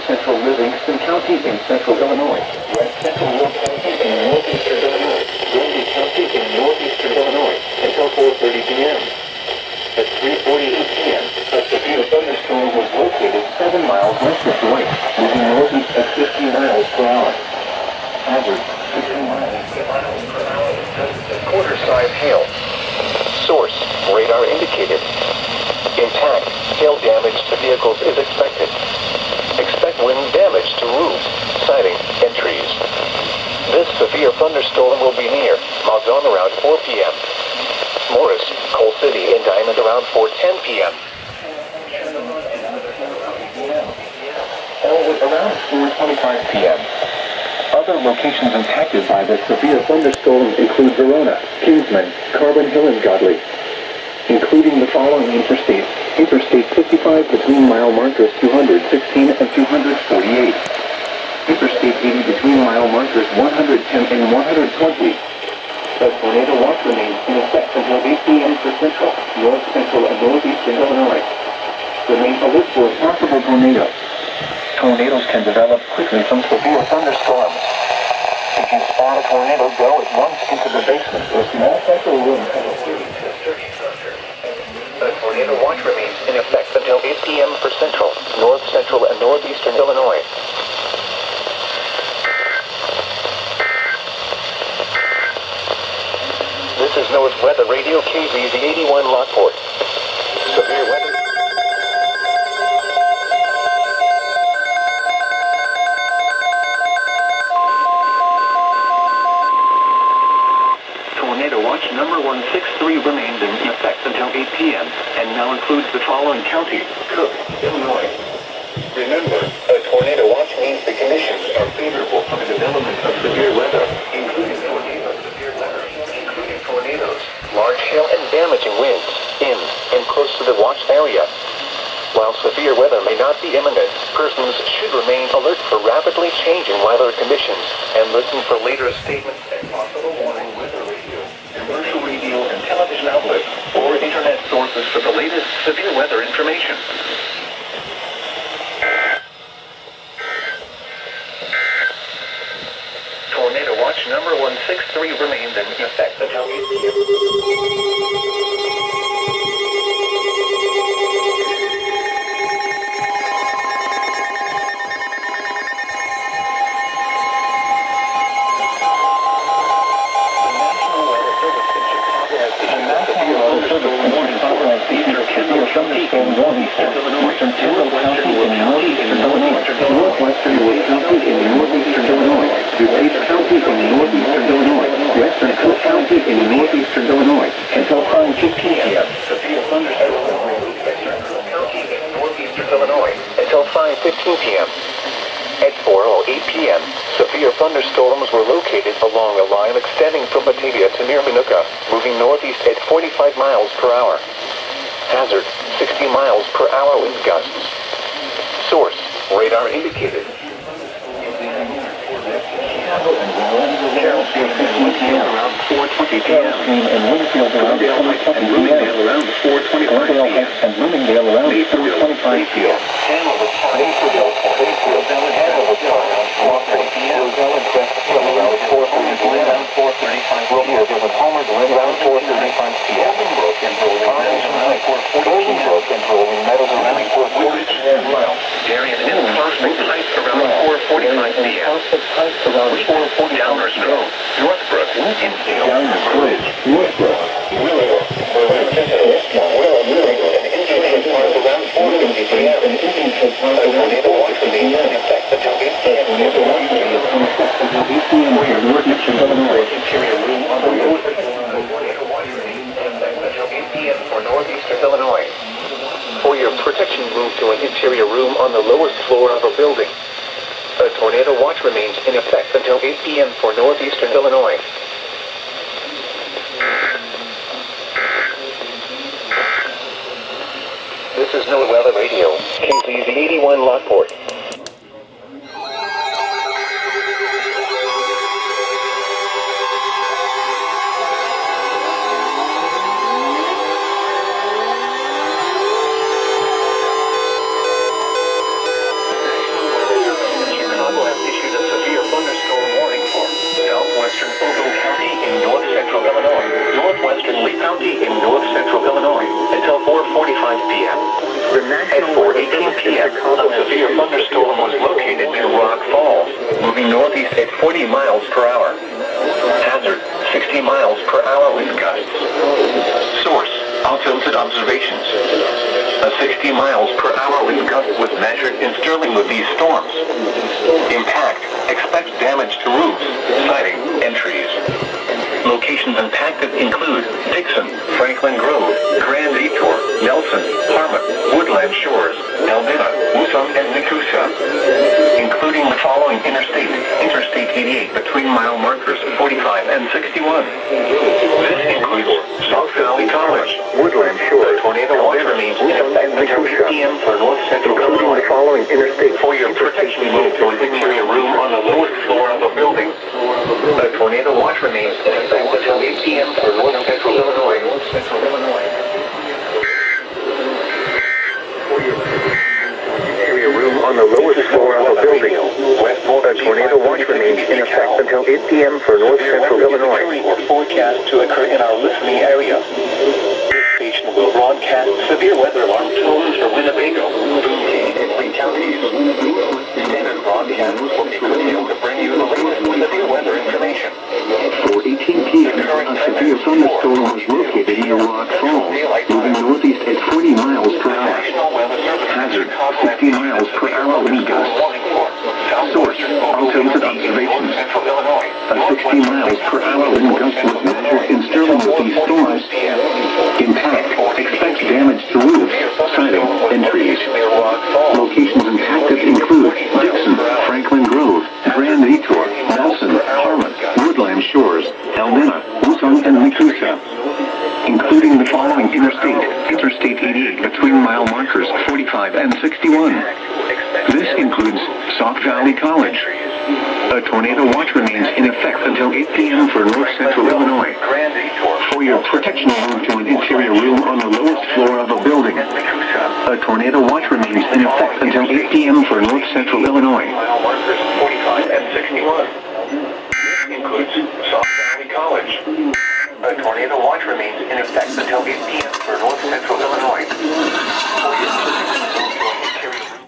central Livingston County in central Illinois, west central Ogle County in northeastern Illinois, Dupage County in northeastern Illinois until 4:30 p.m. At 3:48 p.m., a severe thunderstorm was located 7 miles west of the lake, moving northeast at 50 miles per hour. Average 50 miles per hour. Quarter-size hail. Source, radar indicated. Intact, hail damage to vehicles is expected. Expect wind damage to roofs, siding, and trees. This severe thunderstorm will be near Malzone around 4 p.m. Morris, Coal City, and Diamond around 4:10 p.m. Elwood around 4:25 p.m. Other locations impacted by this severe thunderstorm include Verona, Kingsman, Carbon Hill, and Godley, including the following interstates: Interstate 55 between mile markers 216 and 248. Interstate 80 between mile markers 110 and 120. The tornado watch remains in effect until 8 p.m. for central, north central, and northeastern Illinois. Remain alert for a possible tornado. Tornadoes can develop quickly from severe thunderstorms. If you spot a tornado, go at once into the basement or small central room at a 30 to 30 structure. The tornado watch remains in effect until 8 p.m. for central, north central, and northeastern Illinois. This is NOAA's Weather Radio KVZ 81 Rockford. Severe weather. Tornado watch number 163 remains in effect until 8 p.m. and now includes the following counties: Cook, Illinois. Remember, a tornado watch means the conditions are favorable for the development of severe weather, including tornadoes, large hail, and damaging winds in and close to the watched area. While severe weather may not be imminent, persons should remain alert for rapidly changing weather conditions and listen for later statements and possible warning weather radio, commercial radio, and television outlets or internet sources for the latest severe weather information. Tornado watch number 163 remains in effect until 8 p.m. The National Weather Service in Chicago has issued a severe thunderstorm northeastern Tyndall County in northeastern Illinois, northwestern Wood County in northeastern Illinois, Dupage County in northeastern Illinois, western Cook County in northeastern Illinois, until 5:15 p.m. Severe thunderstorms over western Cook County in northeastern Illinois, until 5:15 p.m. At 4:08 p.m., severe thunderstorms were located along a line extending from Batavia to near Minooka, moving northeast at 45 miles per hour. Hazard, 60 miles per hour wind gusts. Source, radar indicated. Carroll Stream and Winfield around 4:20 p.m. and Winfield around 4:20 and Bloomingdale around 4:25 p.m. and Bloomingdale around 4:25 p.m. Hanover Park, Hayfield, Hanover Park, Rockford, Roselle and Crestfield around 4:35 around 4:35 Rochelle and Palmer around 4:35 p.m. Bolingbrook and Rolling Meadows around 4:40 p.m. Darien and Prospect Heights around 4:45 p.m. Downers Grove, Northbrook, Infield, Ridge, Northbrook, Willow, Livingston, Indian Park around 4:50 p.m. A tornado watch remains in effect until 8 p.m. Northeastern Illinois interior room on the north. Tornado watch remains in effect until 8 p.m. for northeastern Illinois. For your protection, move to an interior room on the lowest floor of a building. A tornado watch remains in effect until 8 p.m. for northeastern Illinois. This is NOAA Weather Radio, KZZ 81 Lockport. Southwestern Ogle County in north-central Illinois, northwestern Lee County in north-central Illinois, until 4:45 p.m. At 4:18 p.m., a severe thunderstorm was located near Rock Falls, moving northeast at 40 miles per hour. Hazard, 60 miles per hour wind gusts. Source, Altimeter observations. A 60 miles per hour wind gust was measured in Sterling with these storms. Impact, expect damage to roofs, siding, and trees. Locations impacted include Dixon, Franklin Grove, Grand Detour, Nelson, Harmon, Woodland Shores, Albina, Woosum, and Nicusa, including the following Interstate 88 between mile markers 45 and 61. This includes South Valley College, Woodland Shores, tornado watch remains in effect until 8 p.m. for north central Illinois. The following Interstate. For your protection, move to an interior room on the lowest floor of a building. A tornado watch remains in effect until 8 p.m. for north central Illinois. Interior room on the lowest floor of a building. A tornado watch remains in effect until 8 p.m. for north central Illinois. Or forecast to occur in our listening area. This station will broadcast severe weather alarm tones for Winnebago, Boone and Lee counties. Standard broadcasts will be curtailed to bring you the latest severe weather information. 4:18 p.m. a severe thunderstorm was located near Rock Falls, moving northeast at 40 miles per hour. Hazard, 60 miles per hour wind gusts. Source, Altimeter observations. A 60 miles per hour wind gust was measured in Sterling with these storms. Impact, expect damage to roofs, siding, and trees. Locations impacted include Dixon, Franklin Grove, Grand Detour, Nelson, Harmon, Woodland Shores, Albina, Woosum, and Nicusa, including the following Interstate 88 between mile markers 45 and 61. This includes South Valley College. A tornado watch remains in effect until 8 p.m. for north central Illinois. For your protection, move to an interior room on the lowest floor of a building. A tornado watch remains in effect until 8 p.m. for north central Illinois. Mile markers 45 and 61. This includes South Valley College. A tornado watch remains in effect until 8 p.m. for north central Illinois. For your protection, move to an interior room.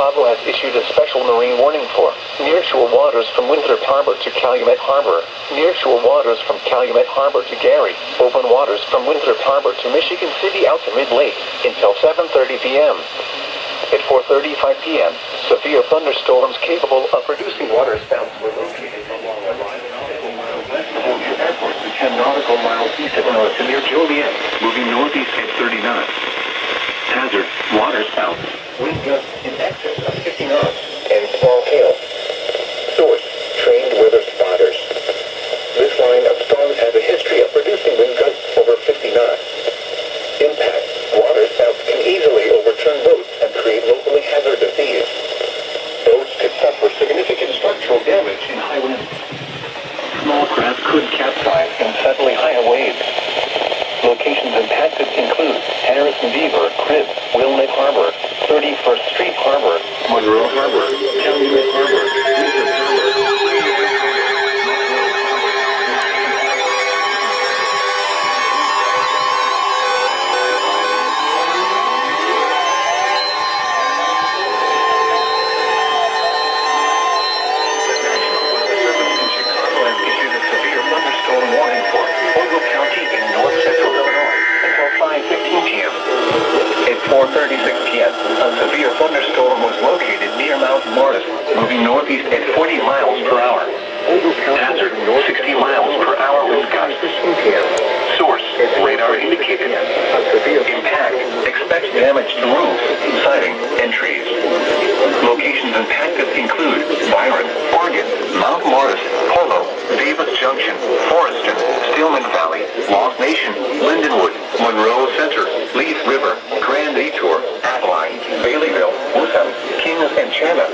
Chicago has issued a special marine warning for nearshore waters from Winthrop Harbor to Calumet Harbor, nearshore waters from Calumet Harbor to Gary, open waters from Winthrop Harbor to Michigan City out to Mid-Lake until 7:30 p.m. At 4:35 p.m., severe thunderstorms capable of producing waterspouts were located along the line nautical miles west of Ogle Airport to 10 nautical miles east of north near Joliet, moving northeast at 30 knots. Hazard, waterspouts, wind gusts in excess of 50 knots, and small hail. Source, trained weather spotters. This line of storms has a history of producing wind gusts over 50 knots. Impact, waterspouts can easily overturn boats and create locally hazardous seas. Boats could suffer significant structural damage in high winds. Small craft could capsize in suddenly higher waves. Locations impacted include Harrison Beaver, Crib, Wilmette Harbor, 31st Street Harbor, Monroe Harbor, Calumet Harbor, Winthrop Harbor. Ogle County in north central Illinois until 5:15 p.m. At 4:36 p.m., a severe thunderstorm was located near Mount Morris, moving northeast at 40 miles per hour. Hazard, 60 miles per hour wind gusts. Source, radar indicated. Impact, expect damage to roofs, siding, and trees. Locations impacted include Byron, Oregon, Mount Morris, Polo, Davis Junction, Forreston, Stillman Valley, Lost Nation, Lindenwood, Monroe Center, Leaf River, Grand Detour, Adeline, Baileyville, Wootham, Kings, and Chandler,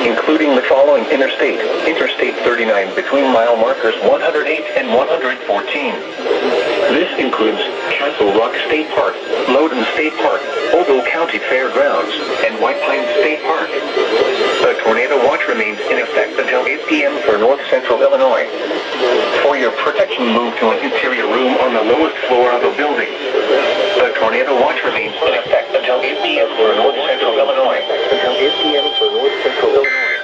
including the following interstate: Interstate 39 between mile markers 108 and 114. This includes Castle Rock State Park, Loudoun State Park, Ogle County Fairgrounds, and White Pine State Park. A tornado watch remains in effect until 8 p.m. for north central Illinois. For your protection, move to an interior room on the lowest floor of the building. A tornado watch remains in effect until 8 p.m. for north central Illinois. Until 8 p.m. for north central Illinois.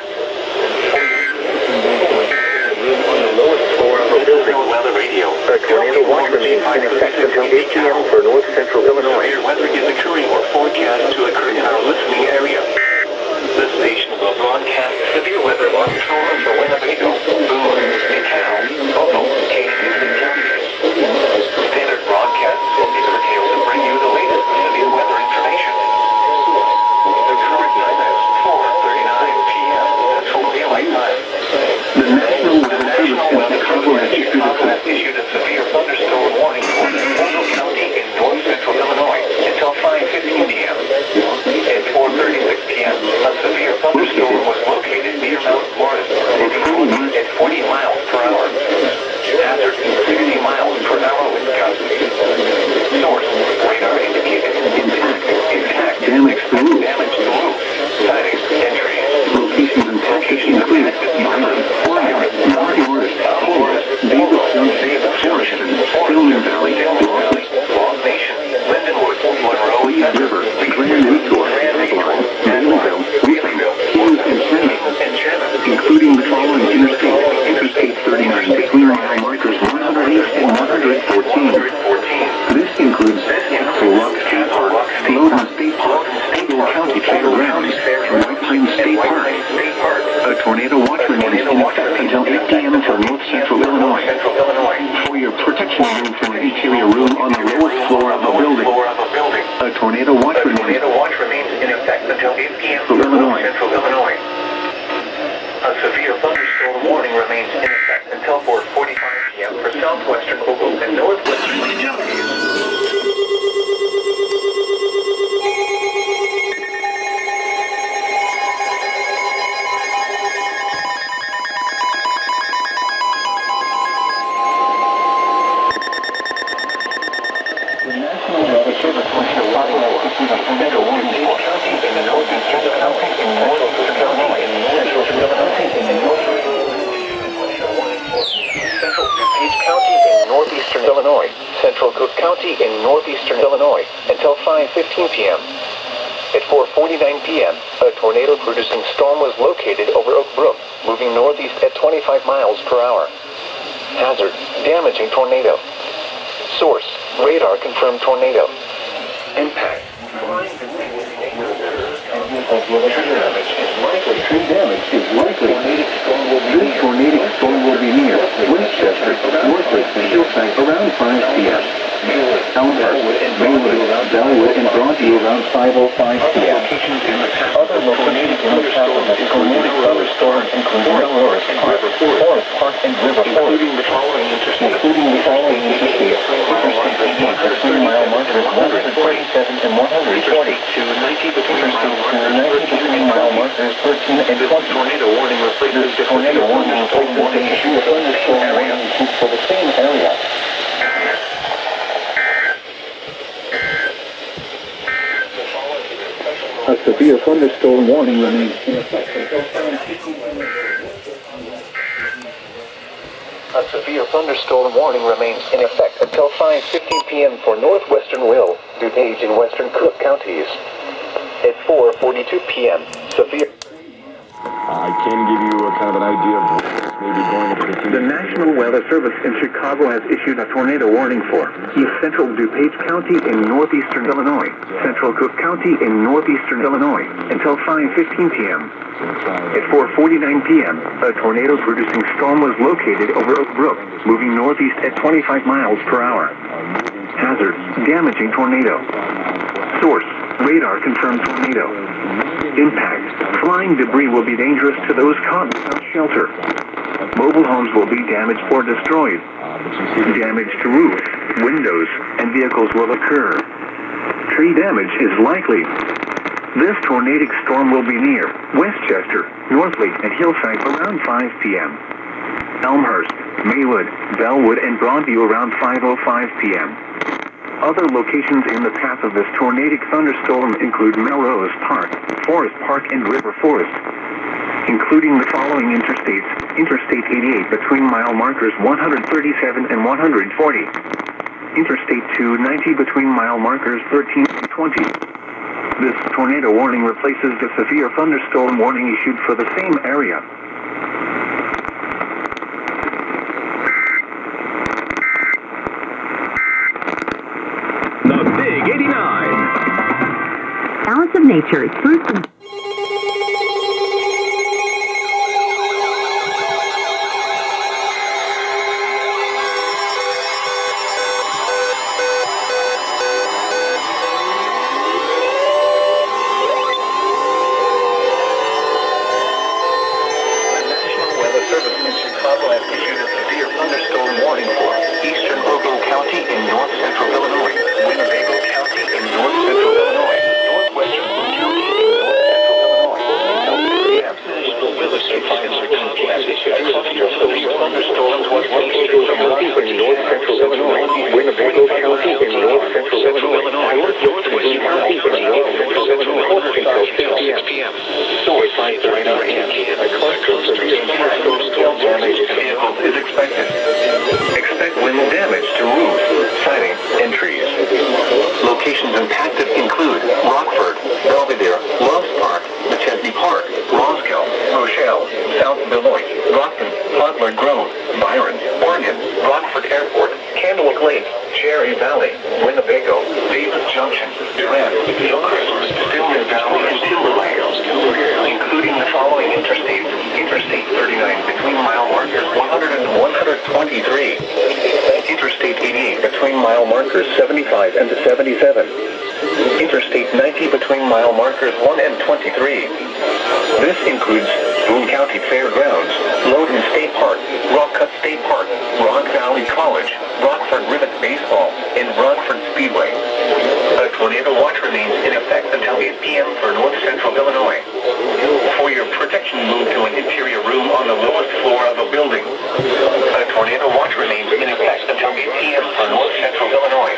Room on the lowest floor of the building. Weather radio. A tornado watch remains in effect until 8 p.m. for north central Illinois. Severe weather is occurring or forecast to occur in our listening area. This station will broadcast severe weather on tones for Winnebago, Boone, DeKalb, Ogle, Kansas, and counties. Standard broadcasts will be curtailed to bring you the latest severe weather information. The current time is 4:39 p.m. Central Daylight Time. The National Weather Service has issued a severe thunderstorm warning for Ogle County in north central Illinois until 5:15 p.m. At 4:36 p.m., a severe thunderstorm was located near Mount Morris, moving northeast at 40 miles per hour. Hazard, 60 miles per hour wind gusts. Source, radar indicated. Impact, damage to roof, siding, and trees. Locations include Byron, Mount Morris, Davis Junction, Stillman Valley, Lost Nation, Lindenwood, Monroe River, Grand Detour, Adeline, Baileyville, Kings, and Chandler, including the following Interstate 39 between mile markers 108 and 114. This includes Castle Rock State Park, Loudoun State Park, Ogle County Fairgrounds, White Pine State Park. A tornado watch remains in effect until 8 p.m. for north central Illinois. For your protection, move to an interior room on the lowest floor of the building. A tornado watch remains in effect until 8 p.m. for Illinois. Central Illinois. A severe thunderstorm warning remains in effect until 4:45 p.m. for southwestern Ogle and northwestern counties. Dupage County in northeastern Illinois, central Cook County in northeastern Illinois, until 5:15 p.m. At 4:49 p.m., a tornado-producing storm was located over Oak Brook, moving northeast at 25 miles per hour. Hazard, damaging tornado. Source, radar confirmed tornado. Impact. Tree damage is likely. This tornadic storm will be near Westchester, Northwest, and Hillside around 5 p.m. Elmhurst, Maywood, Bellwood, and Broadview around 5:05 p.m. Other tornadic thunderstorms include Melrose Park, Forest Park, and River Forest, including the following interstates. Interstate 88 between mile markers 137 and 140. To 90 between mile markers 13 and 20. Tornado warning replaces the tornado warning issue thunderstorm warning for the same area. A severe thunderstorm warning remains in effect until 5:15. A severe thunderstorm warning remains in effect until 5:15 p.m. for northwestern Will, Dupage, and western Cook counties. At 4:42 p.m., severe... I can give you a kind of an idea of what's maybe going to continue. The National Weather Service in Chicago has issued a tornado warning for East Central Dupage County in northeastern Illinois, Central Cook County in northeastern Illinois, until 5:15 p.m. At 4:49 p.m., a tornado-producing storm was located over Oak Brook, moving northeast at 25 miles per hour. Hazard, damaging tornado. Source, radar confirmed tornado. Impact, flying debris will be dangerous to those caught without shelter. Mobile homes will be damaged or destroyed. Damage to roofs, windows, and vehicles will occur. Tree damage is likely. This tornadic storm will be near Westchester, Northlake, and Hillside around 5 p.m. Elmhurst, Maywood, Bellwood, and Broadview around 5:05 p.m. Other locations in the path of this tornadic thunderstorm include Melrose Park, Forest Park, and River Forest, including the following interstates. Interstate 88 between mile markers 137 and 140. Interstate 290 between mile markers 13 and 20. This tornado warning replaces the severe thunderstorm warning issued for the same area. The Big 89. Balance of Nature's fruits and Eastern Ogle County in north-central Illinois, Winnebago County in north-central Illinois, northwestern Boone County in north-central Illinois, until 3 p.m. Williston has issued a severe thunderstorm towards Rochelle from Rockford in north-central Illinois, Winnebago County in north-central Illinois, northwestern County in north-central Illinois, until 6 p.m. Source 5:39 a.m. A cluster of severe thunderstorm damage to vehicles is expected. Expect wind damage to roofs, siding, and trees. Locations impacted include Rockford, Belvedere, Loves Park, McChesney Park, Roscoe, Rochelle, South Beloit, Rockton, Podler Grove, Byron, Oregon, Rockford Airport, Candlewood Lake, Cherry Valley, Winnebago, Davis Junction, Durant, Hillcrest, Stillman Valley, and Timberlake, including the following interstates. Interstate 39 between mile markers 100 and 123. Interstate 88 between mile markers 75 and 77. Interstate 90 between mile markers 1 and 23. This includes Boone County Fairgrounds, Loden State Park, Rock Cut State Park, Rock Valley College, Rockford Rivet Baseball, and Rockford Speedway. A tornado watch remains in effect until 8 p.m. for north central Illinois. For your protection, move to an interior room on the lowest floor of a building. A tornado watch remains in effect until 8 p.m. for north central Illinois.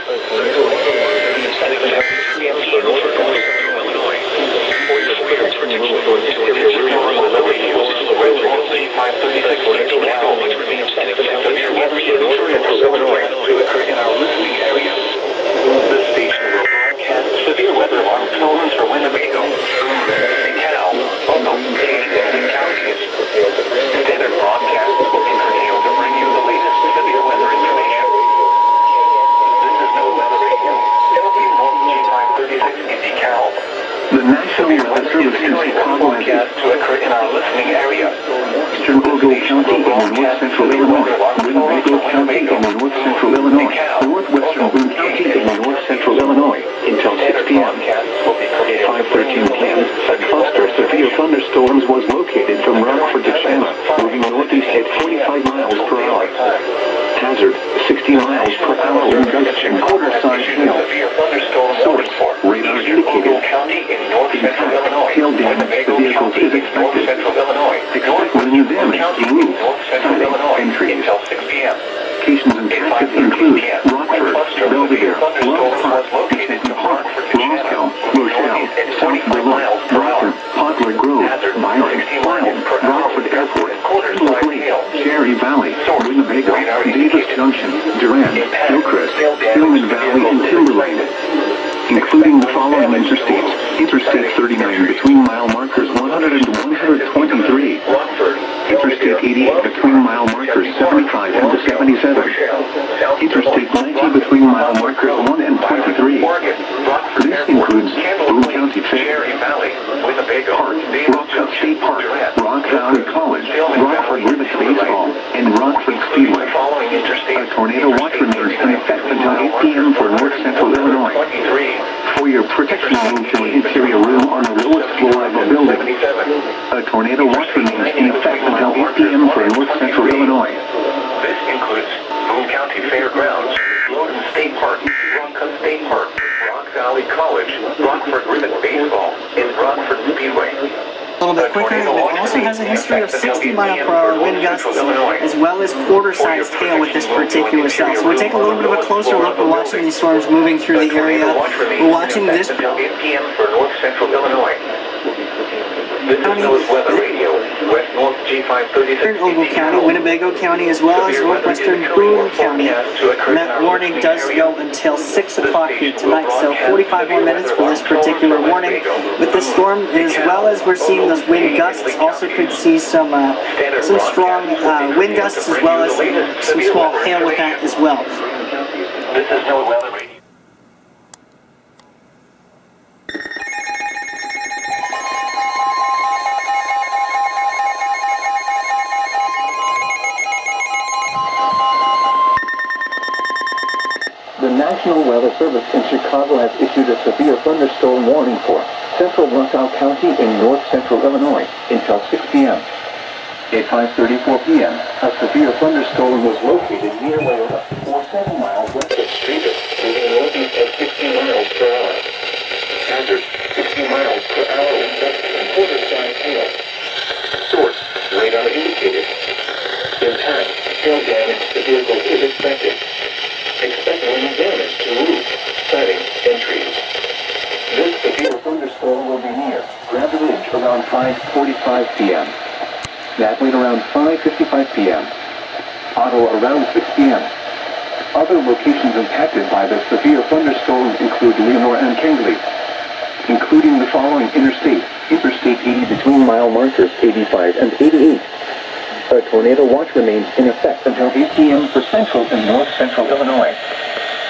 Severe weather in north central Illinois to occur in our listening area. This station will broadcast severe weather alarm tones for Winnebago listening area. Eastern Ogle County in north-central Illinois, Winnebago County in north-central Illinois, northwestern Boone County in north-central Illinois, until 6 p.m. At 5:13 p.m., a cluster of severe thunderstorms was located from Rockford to Chandler, moving northeast at 45 miles per hour. Hazard, 60 miles per hour wind gusts and quarter-size hail. Source, radar indicated. Impact, hail damage to vehicles is expected. Expect wind damage to roofs, siding, and trees. Locations and tactics include Rockford, Belvedere, Love Park, Dupage Park, Rochelle, Rochelle, South Berlin, Rockford, Poplar Grove, Byron, Lyons, Rockford Airport, Eagle Lake, Cherry Valley, Winnebago, Davis Junction, Durand, Hillcrest, Stillman Valley, and Timberlane. Including the following interstates: Interstate 39 between mile markers 100 and 123. Interstate 88 between mile markers 75 and 77. Interstate 90 between mile markers 1 and 23. This includes Ogle County Fair, Park, Rochelle State Park, Rock County College, Rockford Rivet Baseball, and Rockford Speedway. A tornado watch remains in effect until 8 p.m. for north-central Illinois. For your protection, move to an interior room on the lowest floor of a building. A tornado watch remains in effect until 8 p.m. for north-central Illinois. This includes Boone County Fairgrounds, Loden State Park, Rockford State Park, Rock Valley College, Rockford Rivet Baseball, and Rockford Speedway. A little bit quicker. It also has a history of 60-mile-per-hour wind gusts, as well as quarter-sized hail with this particular cell. So we'll take a little bit of a closer look. We're watching these storms moving through the area. We're watching this. 8 p.m. for north-central Illinois. This is NOAA's weather radio, west-north G536. Ogle County, Winnebago County, as well as northwestern Boone County. And that warning does go until 6 o'clock here tonight, so 45 more minutes for this particular warning. With this storm, as well as we're seeing those wind gusts, also could see some strong wind gusts, as well as some small hail with that as well. This is NOAA weather radio. The National Weather Service in Chicago has issued a severe thunderstorm warning for central Rochelle County in north-central Illinois until 6 p.m. At 5:34 p.m., a severe thunderstorm was located near Loyola, or 7 miles west of Streeter, moving northeast at 60 miles per hour. Hazard, 60 miles per hour wind gusts and quarter-size hail. Source, radar indicated. Impact, hail damage to vehicles is expected. Expect wind damage to roofs, siding, and trees. This severe thunderstorm will be near Grand Ridge around 5:45 p.m. That way around 5:55 p.m. Ottawa around 6 p.m. Other locations impacted by the severe thunderstorm include Leonora and Kangley, including the following interstates: Interstate 80 between mile markers 85 and 88. A tornado watch remains in effect until 8 p.m. for central and north-central Illinois.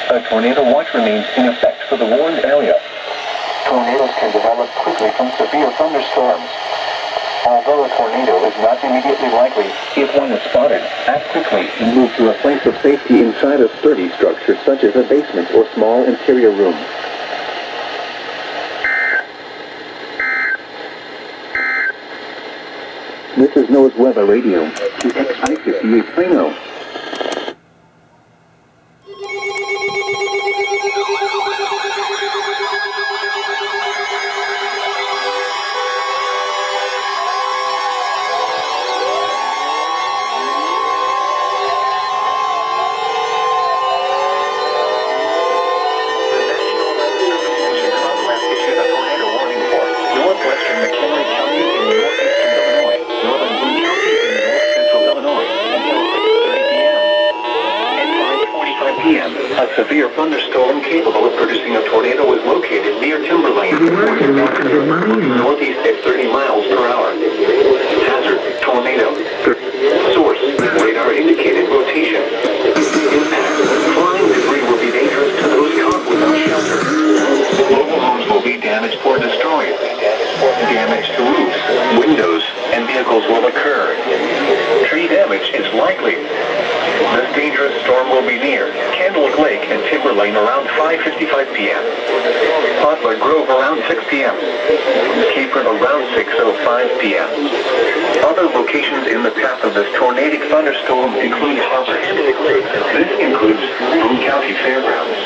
A tornado watch remains in effect for the warned area. Tornadoes can develop quickly from severe thunderstorms. Although a tornado is not immediately likely, if one is spotted, act quickly and move to a place of safety inside a sturdy structure such as a basement or small interior room. This is NOAA's weather radio to XI-58 Plano. A severe thunderstorm capable of producing a tornado was located near Timberlane, northeast at 30 miles per hour. Hazard, tornado. Source, radar indicated rotation. Impact, flying debris will be dangerous to those caught without shelter. Mobile homes will be damaged or destroyed. Damage to roofs, windows, and will be near Candlewood Lake and Timber Lane around 5:55 p.m. Poplar Grove around 6 p.m. Capron around 6:05 p.m. Other locations in the path of this tornadic thunderstorm include Candlewood Lake. This includes Ogle County Fairgrounds.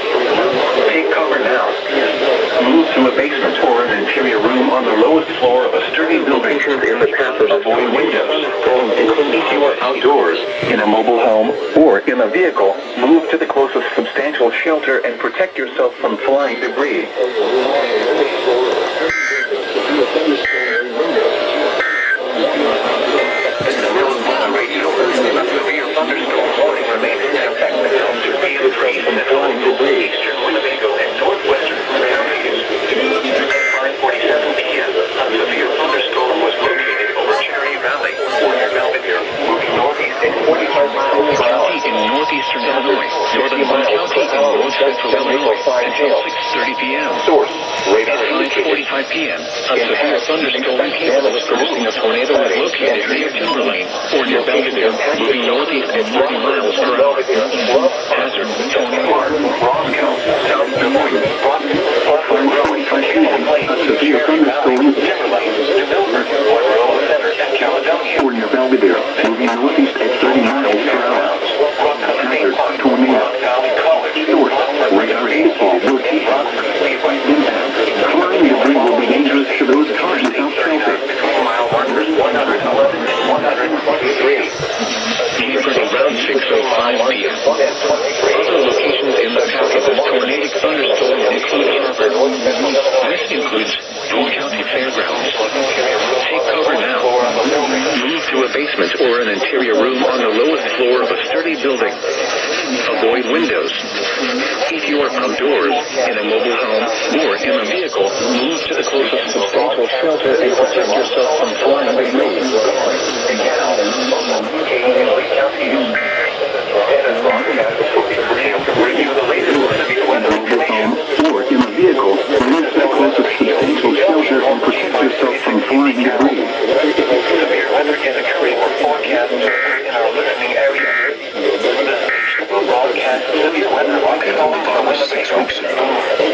Take cover now. Move to a basement or an interior room on the lowest floor of a sturdy building in the path of avoid windows. If you are outdoors, in a mobile home, or in a vehicle, move to the closest substantial shelter and protect yourself from flying debris. Severe thunderstorm warning remains in effect until 2 p.m. in the flying debris. Eastern Winnebago and northwestern counties. At 5:47 p.m., a severe thunderstorm was located over Cherry Valley, near Belvedere, moving northeast at 45 miles per hour. In northeastern Illinois, northern County in north central Illinois, until 6:30 p.m. Source, radar indicated. At 5:45 p.m., a severe thunderstorm capable of producing a tornado was located near Timber Lane, or near Belvedere, moving northeast at 30 miles per hour. Hazard, tornado. Roscoe, South Des Moines, Rockford, a severe thunderstorm, Timber Lane, New Milford, Rochelle Center, and Caledonia, or near Belvedere, moving northeast at 30 miles per hour. Hazard, tornado. Source, radar indicated northeast. Flying debris will be dangerous to those caught without shelter. Mile markers 111 and 123. Around 6:05 p.m. Other locations in the path of this tornadic thunderstorm include Rockford. This includes Ogle County Fairgrounds. Take cover now. Move to a basement or an interior room on the lowest floor of a sturdy building. Avoid windows. If you are outdoors, in a mobile home, or in a vehicle, move to the closest substantial shelter and protect yourself from flying debris. Or in a vehicle, move to the closest substantial shelter and protect yourself from flying debris. Severe weather is occurring or forecast in our listening area. The station will broadcast severe weather from 6 weeks ago.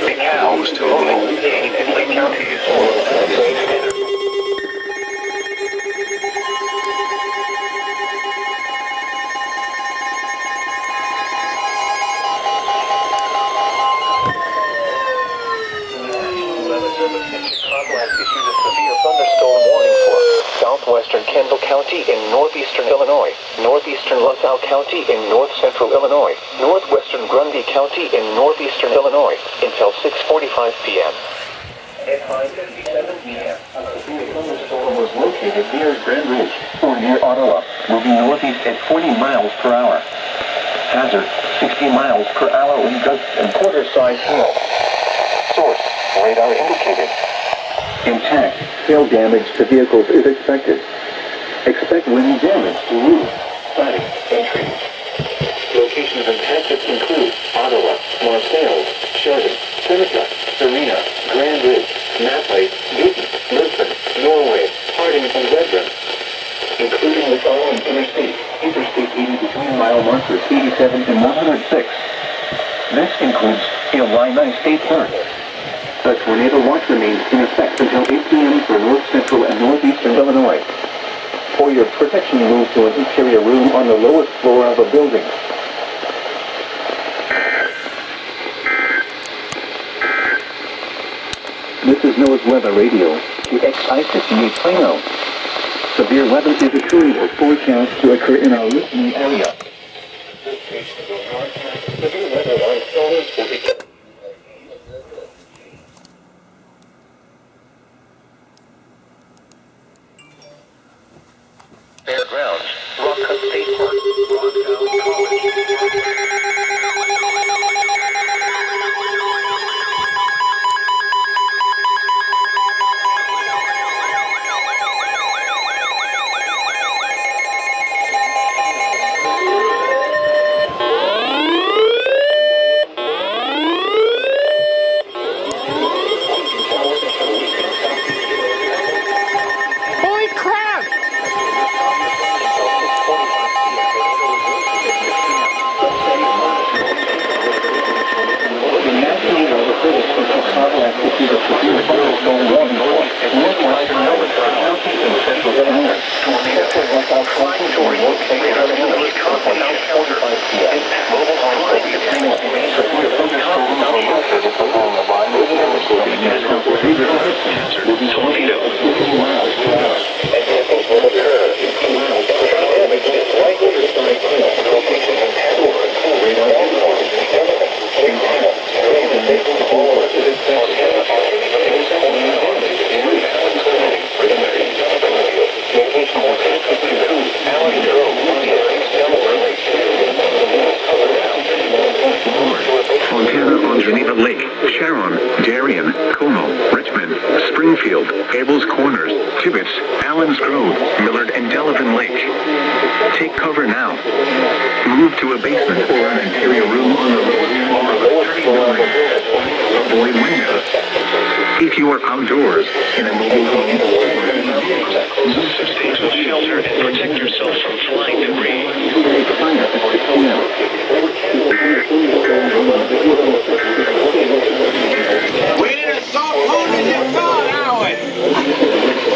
DeKalb, Ogle, Kane, and Lake counties. Issued a severe thunderstorm warning for southwestern Kendall County in northeastern Illinois, northeastern LaSalle County in north central Illinois, northwestern Grundy County in northeastern Illinois until 6:45 p.m. At 5:57 p.m., a severe thunderstorm was located near Grand Ridge or near Ottawa, moving northeast at 40 miles per hour. Hazard, 60 miles per hour wind gusts and quarter-size hail. Source, radar indicated. Intact, hail damage to vehicles is expected. Expect wind damage to roofs, siding, and trees. Locations impacted include Ottawa, Marseilles, Chardon, Seneca, Serena, Grand Ridge, Mapley, Newton, Lisbon, Norway, Harding, and Redmond, including the following interstates: Interstate 80 between mile markers 87 and 106. This includes Illinois State Park. The tornado watch remains in effect until 8 p.m. for north central and northeastern Illinois. For your protection, move to an interior room on the lowest floor of a building. This is NOAA's Weather Radio, KXI-58 Plano. Severe weather is occurring or forecast to occur in our listening area. This station will broadcast severe weather on storms will be... Fairgrounds, Rockford State Park, Rochelle College. Holy crap! has issued a severe thunderstorm warning for northwestern Livingston County in central Illinois. Central watch-out flying towards Compilation 45 p.m. Mobile homes will be obtaining severe thunderstorm warning along the line of tornado. Examples will occur. Damage is likely to start locations in Tadworth, radar platforms, Fontana on Geneva Lake, Sharon, Darien, Como, Richmond, Springfield, Abel's Corners, Tibbetts, Allen's Grove, Millard, and Delavan Lake. Take cover now. Move to a basement or an interior room on the lower floor. Avoid windows. If you are outdoors in a mobile home, Stay to a shelter and protect yourself from flying debris. We need a soft home in your car, Howard.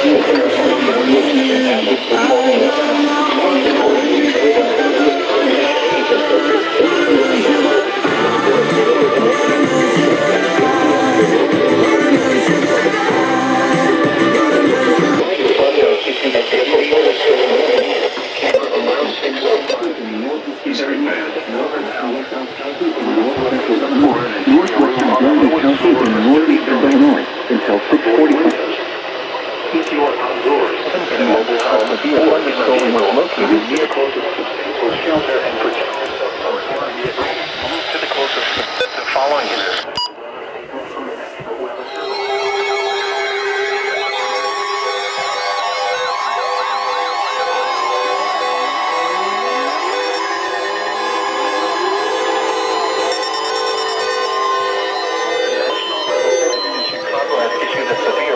Northwestern Dupage County in northeastern Illinois until 6:45. If you are outdoors, a mobile home will be a thunderstorm was located near closest to shelter and protect yourself from flying debris. Move to the closest. The following is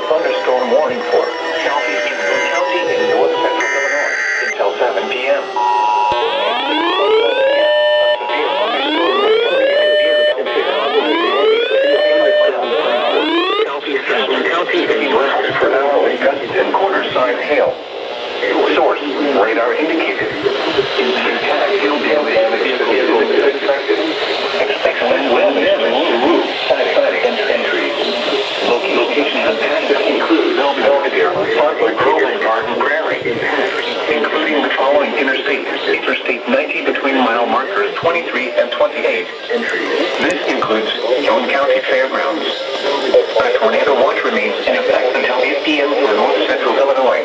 thunderstorm warning for southeastern County in north central Illinois until 7 p.m. Southeastern County in north for hourly gusts and quarter-size hail. Source, radar indicated. Impact, hail damage, vehicle affected. Expect wind damage to roofs, siding, and entries. Locations of hazard include Belvedere, Rockford, and Garden Prairie, including the following Interstate 90 between mile markers 23 and 28. This includes Ogle County Fairgrounds. A tornado watch remains in effect until 8 p.m. for north central Illinois.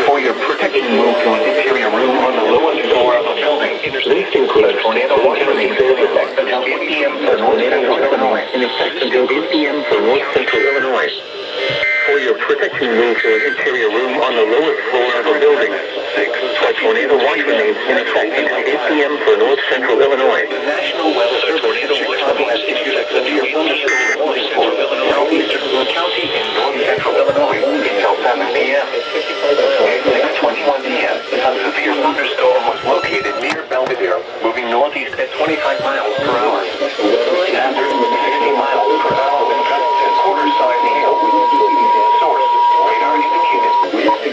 For your protection, move to an interior room on the lowest floor of a building. This includes tornado watch remains in effect until 8 p.m. for north central Illinois. In effect until 8 p.m. for north central Illinois. For your protection, move to an interior room on the lowest floor of a building. A tornado watch remains in effect until 8 p.m. for north central Illinois. The National Weather Service in Chicago has issued a severe thunderstorm warning for southeastern County in north central Illinois until 7 p.m. At 6:21 p.m., a severe thunderstorm was located near Belvedere, moving northeast at 25 miles per hour. Hazard 60 miles per hour with gusts and quarter-size hail. Source, radar indicated.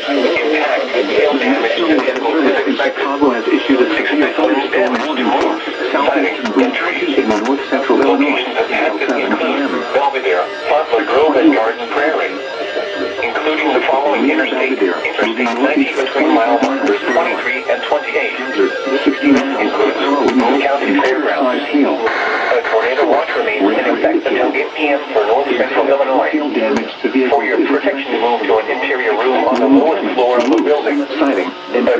Impact, hail damage to vehicles is expected. Chicago has issued a severe thunderstorm warning for southeastern trees in north central Illinois Locations of hazard until 7 include p.m. Belvedere, Rockford, and Garden Prairie, including the following Interstate 90 between mile markers 23 and 28. Includes Ogle County Fairgrounds. A tornado watch remains in effect until 8 p.m. for north central Illinois. For your protection, move to an interior room on the lowest floor of a building. A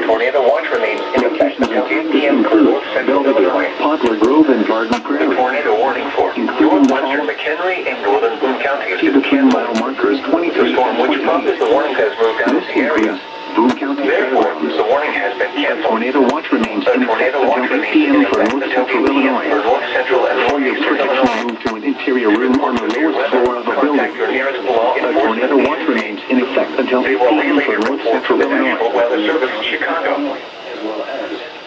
tornado watch remains in effect until 8 p.m. for north central Illinois. Poplar Grove and Garden A Prairie. tornado warning for northwestern McHenry and northern Boone counties See is the canceled. mile markers 23 The storm which prompted the warning has moved out of the area. Boone County Therefore, Fairgrounds. the warning has been canceled. Tornado watch remains A in effect tornado watch until 8 remains p.m. in for effect north until 8 central p.m. Illinois. for north central and northeastern Illinois. Move to an interior room on the lowest floor of a building. Contact your nearest law A enforcement tornado watch agency. remains in effect until 8 They will p.m. relay for your north report to central the Illinois. National Weather Service in Chicago.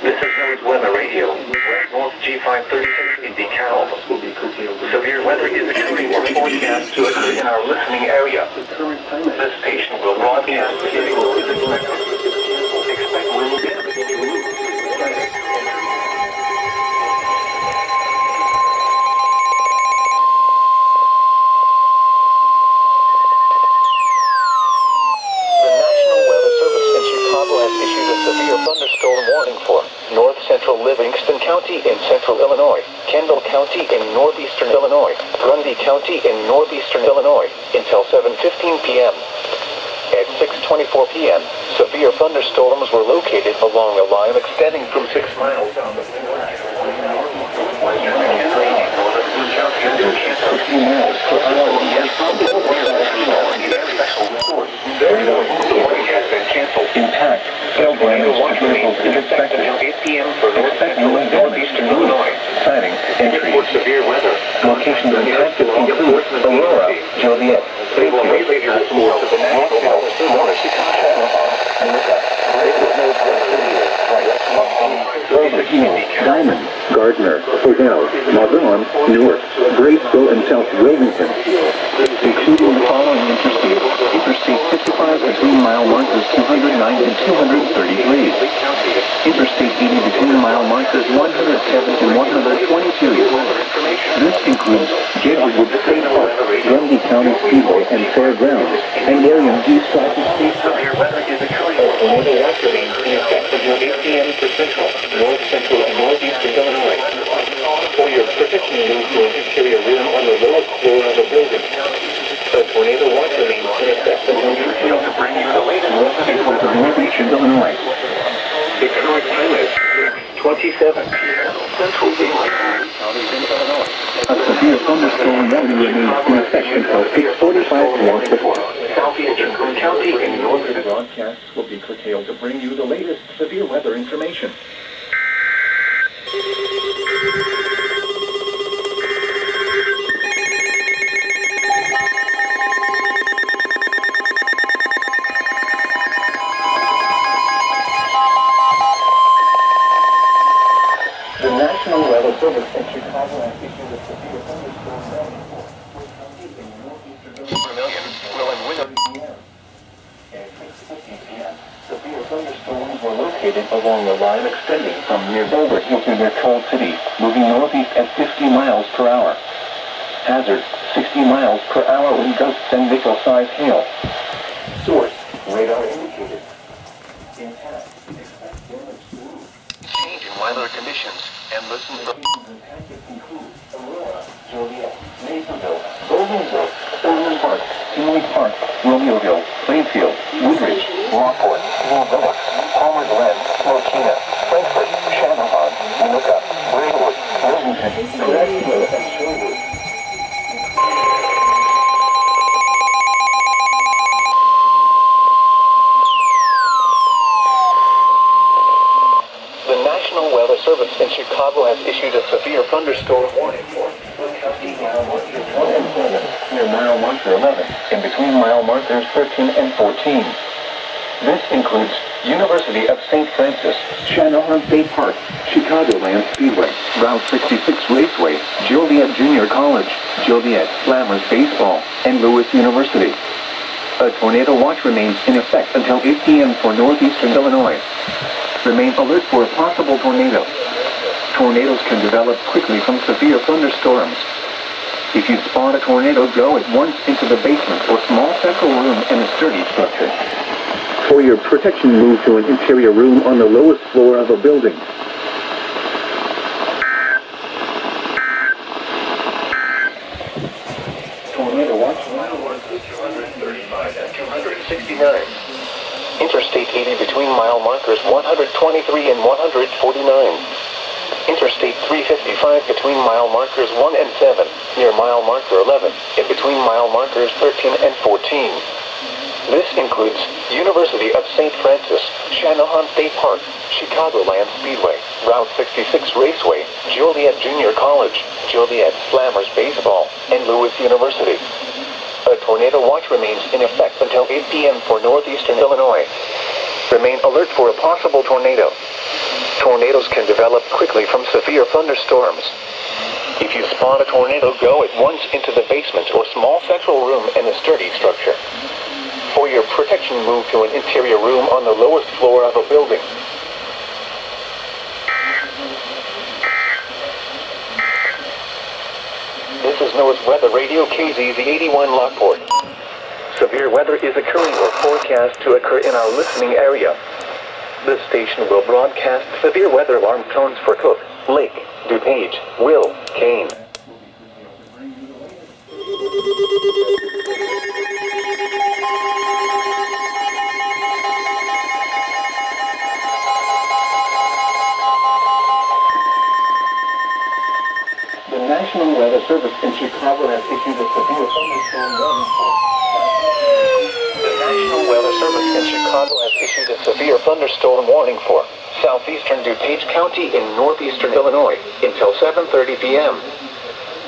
This is News Weather Radio. North G536 in DeKalb. severe weather is occurring or forecast to occur in our listening area. This station will broadcast video is expected. Expect wind damage. Central Livingston County in central Illinois, Kendall County in northeastern Illinois, Grundy County in northeastern Illinois, until 7:15 p.m. At 6:24 p.m., severe thunderstorms were located along a line extending from 6 miles down the Impact. Cell damage to vehicles is expected. Expect northeastern Illinois. Sighting. Entry. Severe weather. Locations impacted include Aurora, Joliet, Diamond, Gardner, Odell, Maudon, Newark, Graceville, and South Livingston, including the following interstates: Interstate 55 between mile markers 209 and 233, Interstate 80 between mile markers 107 and 122. This includes Gatorwood State Park, Grundy County Speedway and Fairgrounds, and William G. Stratton State Park. Tornado watch remains in effect until 8 p.m. for central, north central, and northeastern Illinois. For your protection, move to an interior room on the lowest floor of the building. The tornado watch remains in effect until 8 p.m. to bring you the latest north central to northeastern Illinois. The current time is 27 p.m. Central Daylight Counties in Illinois. A severe thunderstorm warning remains in effect until 6:45 p.m. Southeastern County and northern broadcasts will be curtailed to bring you the latest severe weather information. The National Weather Service in Chicago has issued a severe thunderstorm warning for severe thunderstorms were located along the line extending from near Boulder Hill to near Coal City, moving northeast at 50 miles per hour. Hazard, 60 miles per hour wind gusts and nickel-sized hail. Source, radar indicated. Impact, expect damage to roof. Change in weather conditions and listen to Include Aurora, Joliet, Masonville, Goldenville, Thurman Park, Tinley Park, Romeoville, Plainfield, Woodridge, Rockford, Louisville, Palmer Glen, Mokina, Frankfort, Channahon, Utica, Braidwood, Wilmington, Greenville, and Sherwood. The National Weather Service in Chicago has issued a severe thunderstorm warning for near mile marker 11, in between mile markers 13 and 14. This includes University of St. Francis, Channahon State Park, Chicagoland Speedway, Route 66 Raceway, Joliet Junior College, Joliet Slammers Baseball, and Lewis University. A tornado watch remains in effect until 8 p.m. for northeastern Illinois. Remain alert for a possible tornado. Tornadoes can develop quickly from severe thunderstorms. If you spot a tornado, go at once into the basement or small central room in a sturdy structure. For your protection, move to an interior room on the lowest floor of a building. Tornado watch. 235 and 269. Interstate 80 between mile markers 123 and 149. Interstate 355 between mile markers 1 and 7, near mile marker 11, in between mile markers 13 and 14. This includes University of St. Francis, Channahon State Park, Chicagoland Speedway, Route 66 Raceway, Joliet Junior College, Joliet Slammers Baseball, and Lewis University. A tornado watch remains in effect until 8 p.m. for northeastern Illinois. Remain alert for a possible tornado. Tornadoes can develop quickly from severe thunderstorms. If you spot a tornado, go at once into the basement or small central room in a sturdy structure. For your protection, move to an interior room on the lowest floor of a building. This is NOAA's Weather Radio KZZ 81 Lockport. Severe weather is occurring or forecast to occur in our listening area. This station will broadcast severe weather alarm tones for Cook, Lake, DuPage, Will, Kane. The National Weather Service in Chicago has issued a severe thunderstorm warning for... The National Weather Service in Chicago has issued a severe thunderstorm warning for southeastern Dupage County in northeastern Illinois until 7:30 p.m.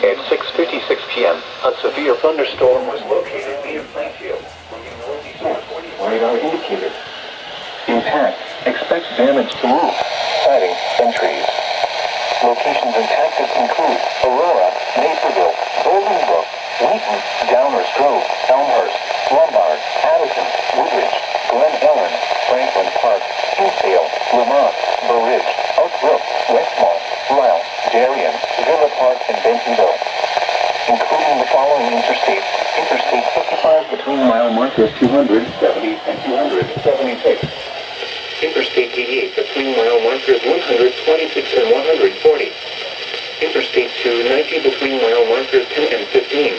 At 6:56 p.m., a severe thunderstorm was located near Plainfield, moving northeastern 40 radar indicated. Impact. Expect damage to roofs, siding, and trees. Locations impacted include Aurora, Naperville, Golden Brook, Wheaton, Downers Grove, Elmhurst, Lombard, Addison, Woodridge, Glen Helen, Franklin Park, Hinsdale, Lamont, Burr Ridge, Oak Brook, Westmont, Lisle, Darien, Villa Park, and Bentonville. Including the following interstates: Interstate 55 between mile markers 270 and 276. Interstate 88 between mile markers 126 and 140. Interstate 290 between mile markers 10 and 15.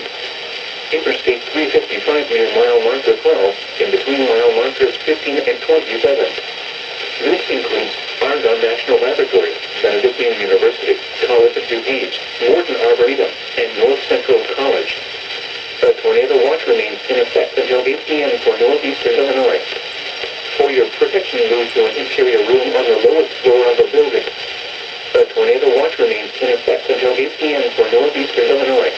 Interstate 355 near mile marker 12 and between mile markers 15 and 27. This includes Argonne National Laboratory, Benedictine University, College of DuPage, Morton Arboretum, and North Central College. A tornado watch remains in effect until 8 p.m. for northeastern Illinois. For your protection, move to an interior room on the lowest floor of the building. A tornado watch remains in effect until 8 p.m. for northeastern Illinois.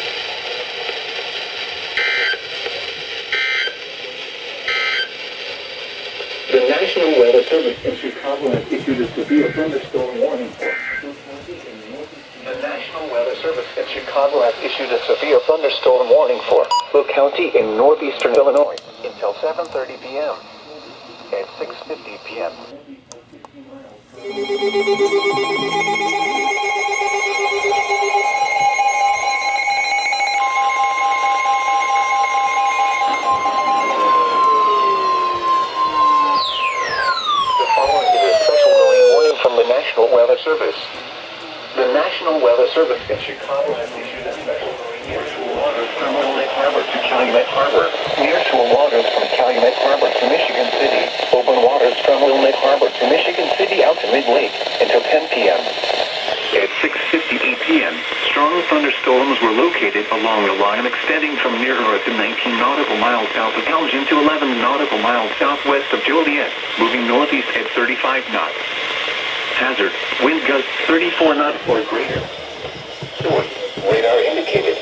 The National Weather Service in Chicago has issued a severe thunderstorm warning for... The National Weather Service in Chicago has issued a severe thunderstorm warning for Ogle County in northeastern Illinois until 7:30 p.m. At 6:50 p.m. From the National Weather Service. The National Weather Service in Chicago has issued a special warning near shore waters from Lake Harbor to Calumet Harbor, near shore waters from Calumet Harbor to Michigan City, open waters from Lake Harbor to Michigan City out to Mid-Lake until 10 p.m. At 6:58 p.m., strong thunderstorms were located along the line extending from near Earth to 19 nautical miles south of Elgin to 11 nautical miles southwest of Joliet, moving northeast at 35 knots. Hazard, wind gusts 34 knots or greater. Source, radar indicated.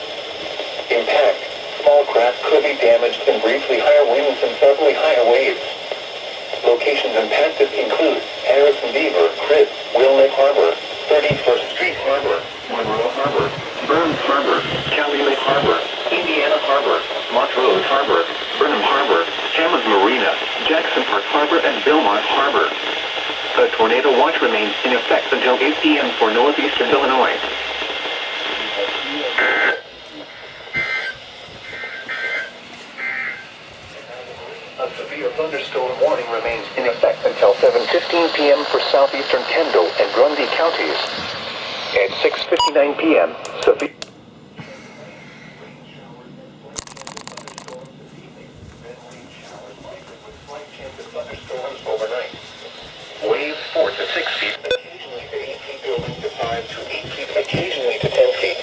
Impact, small craft could be damaged and briefly higher winds and suddenly higher waves. Locations impacted include Harrison Beaver, Cribbs, Wilmette Harbor, 31st Street Harbor, Monroe Harbor, Burns Harbor, Calumet Harbor, Indiana Harbor, Montrose Harbor, Burnham Harbor, Hammond Marina, Jackson Park Harbor, and Belmont Harbor. A tornado watch remains in effect until 8 p.m. for northeastern Illinois. A severe thunderstorm warning remains in effect until 7:15 p.m. for southeastern Kendall and Grundy counties. At 6:59 p.m., severe... thunderstorms overnight. Waves 4 to 6 feet, occasionally to 8 feet, building to 5 to 8 feet, occasionally to 10 feet.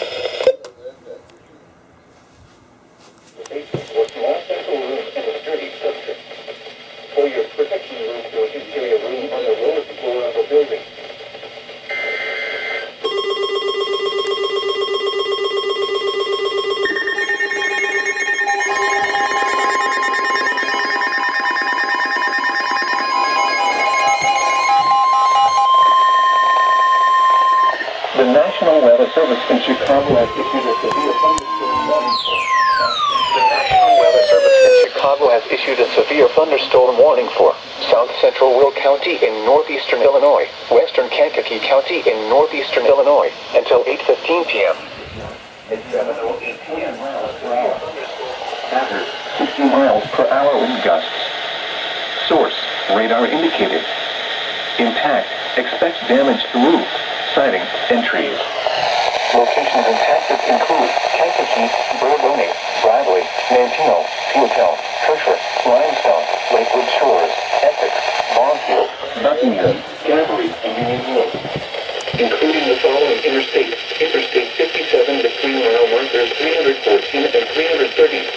The basement was small central room and a sturdy structure. For your protection, move to an interior room on the lowest floor of a building. The National Weather Service in Chicago has issued a severe thunderstorm warning. The National Weather Service in Chicago has issued a severe thunderstorm warning for South Central Will County in northeastern Illinois, western Kankakee County in northeastern Illinois, until 8:15 p.m. At 7:08 p.m. miles per hour. Hazard, 60 miles per hour wind gusts. Source, radar indicated. Impact, expect damage to roof, siding, and trees. Locations impacted include Kankakee, Bourbonnais, Bradley, Mantino, Peatone, Hershey, Limestone, Lakewood Shores, Essex, Bonfield, Buckingham, Gavry, and Union Hill. Including the following interstates: Interstate 57 between mile markers 314 and 330.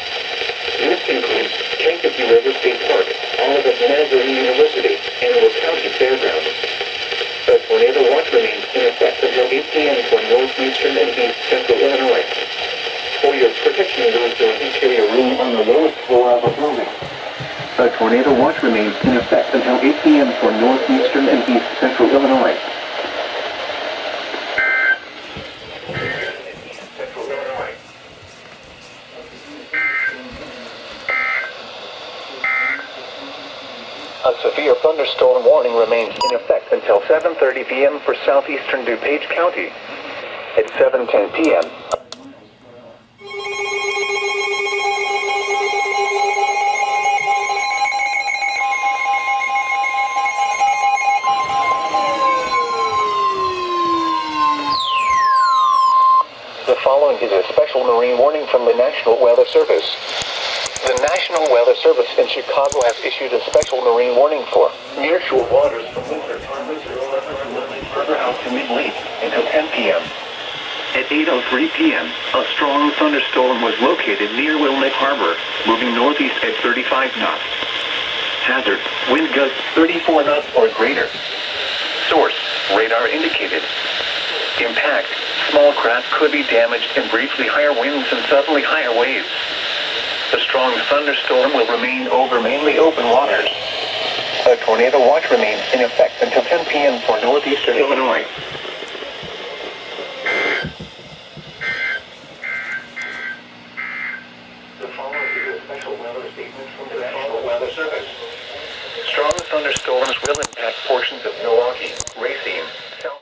This includes Kankakee River State Park, Olivet Nazarene University, and Ogle County Fairgrounds. A tornado watch remains in effect until 8 p.m. for northeastern and east central Illinois. For your protection, those don't carry a room on the lowest floor of a building. A tornado watch remains in effect until 8 p.m. for northeastern and east central Illinois. A severe thunderstorm warning remains in effect until 7:30 p.m. for southeastern Dupage County. At 7:10 p.m. The following is a special marine warning from the National Weather Service. The National Weather Service in Chicago has issued a special marine warning for nearshore waters from Windsor further out to mid-lake until 10 p.m. At 8:03 p.m., a strong thunderstorm was located near Wilmette Harbor, moving northeast at 35 knots. Hazard, wind gusts 34 knots or greater. Source, radar indicated. Impact, small craft could be damaged and briefly higher winds and suddenly higher waves. The strong thunderstorm will remain over mainly open waters. A tornado watch remains in effect until 10 p.m. for northeastern Illinois. The following is a special weather statement from the National Weather Service. Strong thunderstorms will impact portions of Milwaukee, Racine,